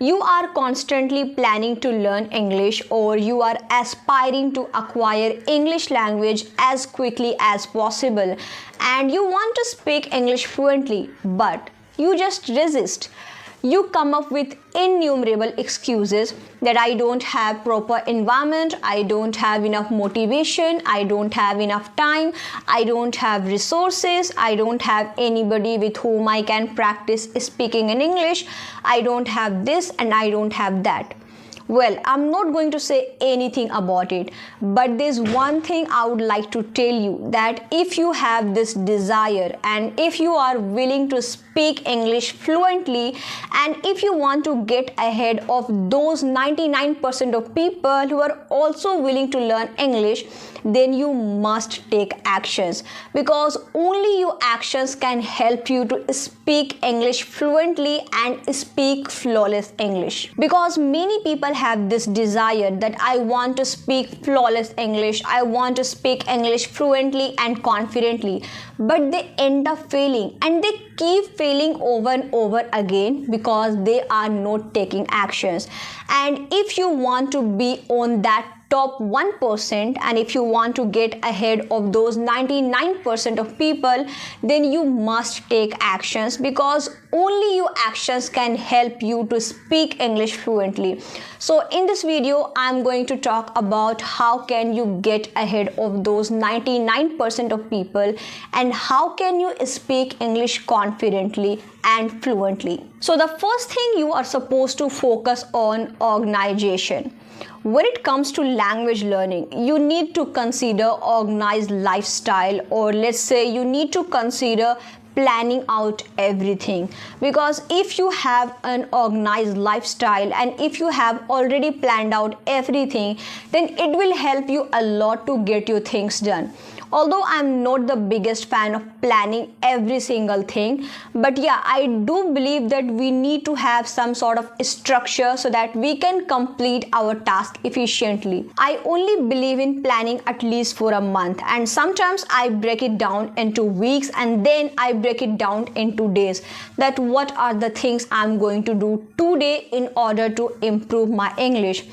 You are constantly planning to learn English, or you are aspiring to acquire English language as quickly as possible, and you want to speak English fluently, but you just resist. You come up with innumerable excuses that I don't have proper environment, I don't have enough motivation, I don't have enough time, I don't have resources, I don't have anybody with whom I can practice speaking in English, I don't have this and I don't have that. Well, I'm not going to say anything about it, but there's one thing I would like to tell you, that if you have this desire and if you are willing to speak English fluently, and if you want to get ahead of those 99% of people who are also willing to learn English, then you must take actions, because only your actions can help you to speak English fluently and speak flawless English. Because many people have this desire that I want to speak flawless English, I want to speak English fluently and confidently, but they end up failing, and they keep failing over and over again because they are not taking actions. And if you want to be on that top 1%, and if you want to get ahead of those 99% of people, then you must take actions, because only your actions can help you to speak English fluently. So in this video, I'm going to talk about how can you get ahead of those 99% of people, and how can you speak English confidently and fluently. So the first thing you are supposed to focus on: organization. When it comes to language learning, you need to consider organized lifestyle, or let's say you need to consider planning out everything. Because if you have an organized lifestyle and if you have already planned out everything, then it will help you a lot to get your things done. Although I'm not the biggest fan of planning every single thing, but yeah, I do believe that we need to have some sort of structure so that we can complete our task efficiently. I only believe in planning at least for a month, and sometimes I break it down into weeks, and then I break it down into days, that what are the things I'm going to do today in order to improve my English.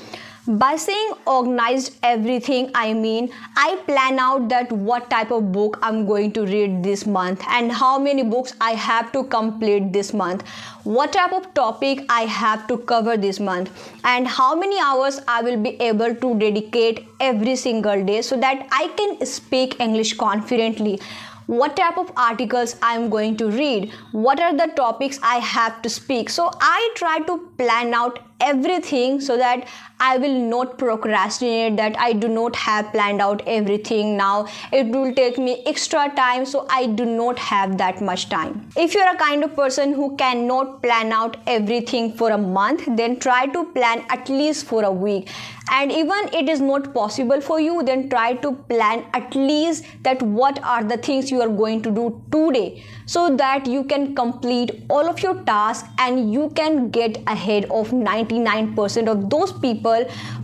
By saying organized everything, I mean I plan out that what type of book I'm going to read this month, and how many books I have to complete this month, what type of topic I have to cover this month, and how many hours I will be able to dedicate every single day so that I can speak English confidently. What type of articles I am going to read, what are the topics I have to speak. So I try to plan out everything so that I will not procrastinate, that I do not have planned out everything now. It will take me extra time, so I do not have that much time. If you are a kind of person who cannot plan out everything for a month, then try to plan at least for a week. And even it is not possible for you, then try to plan at least that what are the things you are going to do today, so that you can complete all of your tasks and you can get ahead of 99% of those people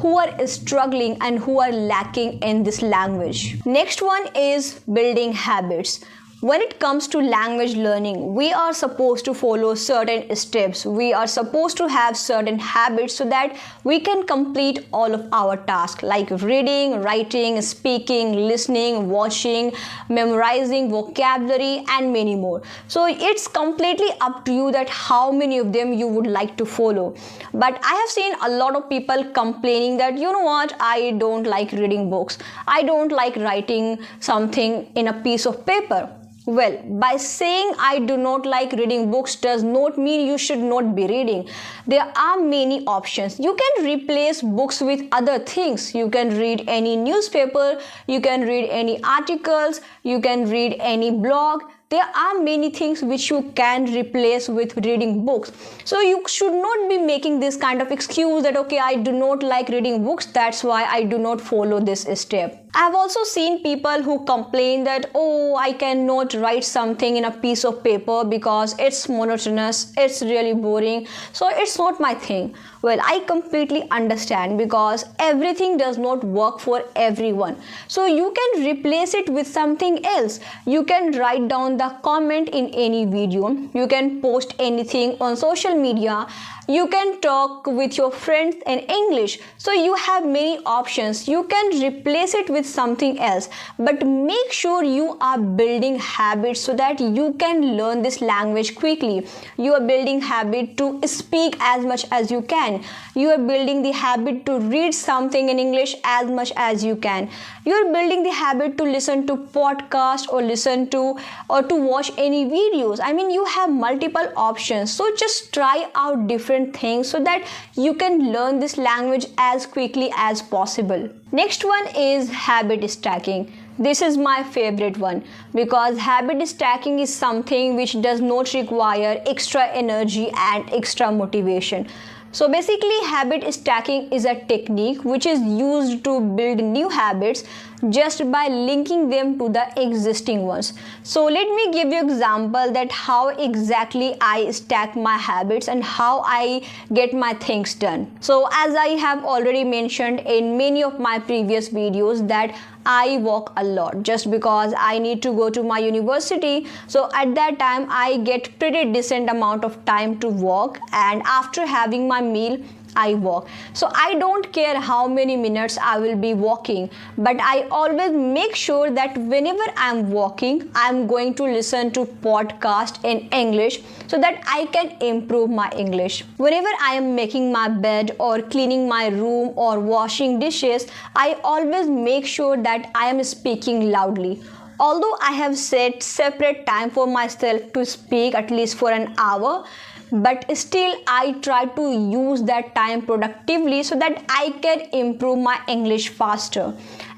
who are struggling and who are lacking in this language. Next one is building habits. When it comes to language learning, we are supposed to follow certain steps. We are supposed to have certain habits so that we can complete all of our tasks, like reading, writing, speaking, listening, watching, memorizing vocabulary, and many more. So it's completely up to you that how many of them you would like to follow. But I have seen a lot of people complaining that, you know what, I don't like reading books, I don't like writing something in a piece of paper. Well, by saying I do not like reading books does not mean you should not be reading. There are many options. You can replace books with other things. You can read any newspaper, you can read any articles, you can read any blog. There are many things which you can replace with reading books. So you should not be making this kind of excuse that, okay, I do not like reading books, that's why I do not follow this step. I've also seen people who complain that, oh, I cannot write something in a piece of paper because it's monotonous, it's really boring, so it's not my thing. Well, I completely understand, because everything does not work for everyone. So you can replace it with something else. You can write down the comment in any video. You can post anything on social media. You can talk with your friends in English. So you have many options. You can replace it with something else, but make sure you are building habits so that you can learn this language quickly. You are building habit to speak as much as you can. You are building the habit to read something in English as much as you can. You are building the habit to listen to podcast or listen to or to watch any videos. I mean, you have multiple options. So just try out different things so that you can learn this language as quickly as possible. Next one is habit stacking. This is my favorite one because habit stacking is something which does not require extra energy and extra motivation. So basically, habit stacking is a technique which is used to build new habits just by linking them to the existing ones. So let me give you example that how exactly I stack my habits and how I get my things done. So as I have already mentioned in many of my previous videos that I walk a lot just because I need to go to my university. So at that time I get pretty decent amount of time to walk, and after having my meal I walk. So I don't care how many minutes I will be walking, but I always make sure that whenever I'm walking, I'm going to listen to podcast in English so that I can improve my English. Whenever I am making my bed or cleaning my room or washing dishes, I always make sure that I am speaking loudly. Although I have set separate time for myself to speak at least for an hour, but still I try to use that time productively so that I can improve my English faster.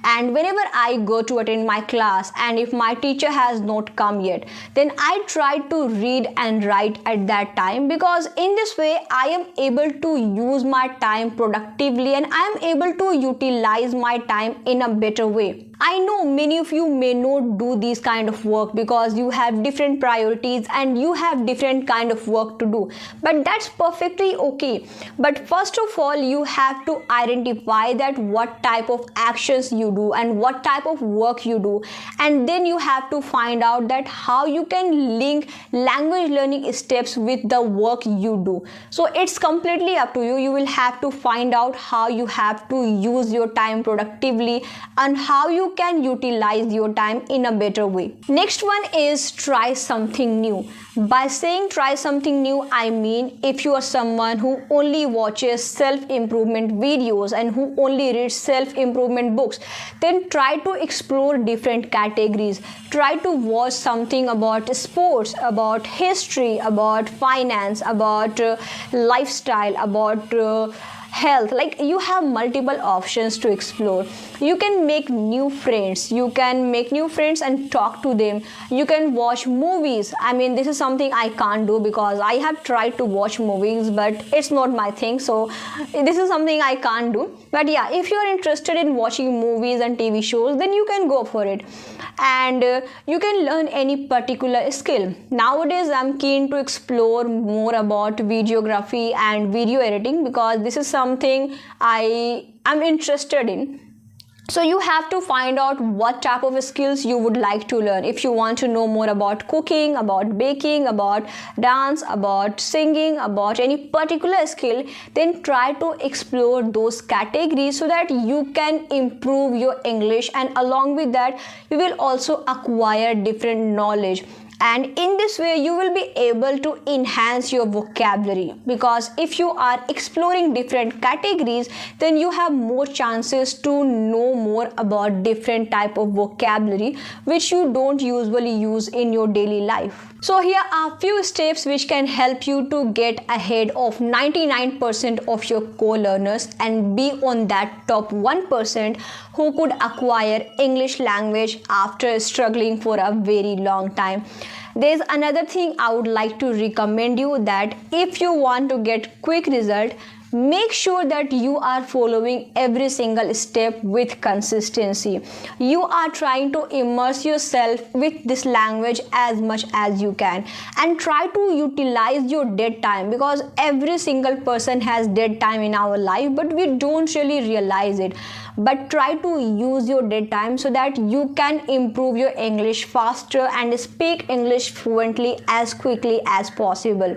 And whenever I go to attend my class and if my teacher has not come yet, then I try to read and write at that time, because in this way I am able to use my time productively and I am able to utilize my time in a better way. I know many of you may not do these kind of work because you have different priorities and you have different kind of work to do, but that's perfectly okay. But first of all, you have to identify that what type of actions you do and what type of work you do, and then you have to find out that how you can link language learning steps with the work you do. So it's completely up to you. You will have to find out how you have to use your time productively and how you can utilize your time in a better way. Next one is try something new. By saying try something new, I mean if you are someone who only watches self-improvement videos and who only reads self-improvement books, then try to explore different categories. Try to watch something about sports, about history, about finance, about lifestyle, about health. Like, you have multiple options to explore. You can make new friends. You can make new friends and talk to them. You can watch movies. I mean, this is something I can't do because I have tried to watch movies, but it's not my thing. So this is something I can't do. But yeah, if you are interested in watching movies and TV shows, then you can go for it. And you can learn any particular skill. Nowadays I'm keen to explore more about videography and video editing because this is something I am interested in. So you have to find out what type of skills you would like to learn. If you want to know more about cooking, about baking, about dance, about singing, about any particular skill, then try to explore those categories so that you can improve your English, and along with that you will also acquire different knowledge. And in this way you will be able to enhance your vocabulary, because if you are exploring different categories, then you have more chances to know more about different type of vocabulary which you don't usually use in your daily life. So here are few steps which can help you to get ahead of 99% of your co-learners and be on that top 1% who could acquire English language after struggling for a very long time. There's another thing I would like to recommend you, that if you want to get quick result, make sure that you are following every single step with consistency. You are trying to immerse yourself with this language as much as you can, and try to utilize your dead time, because every single person has dead time in our life but we don't really realize it. But try to use your dead time so that you can improve your English faster and speak English fluently as quickly as possible.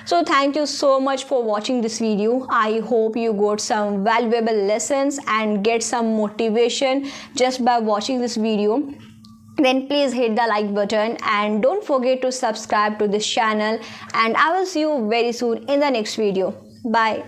So thank you so much for watching this video. I hope you got some valuable lessons and get some motivation just by watching this video. Then please hit the like button and don't forget to subscribe to this channel, and I will see you very soon in the next video. Bye.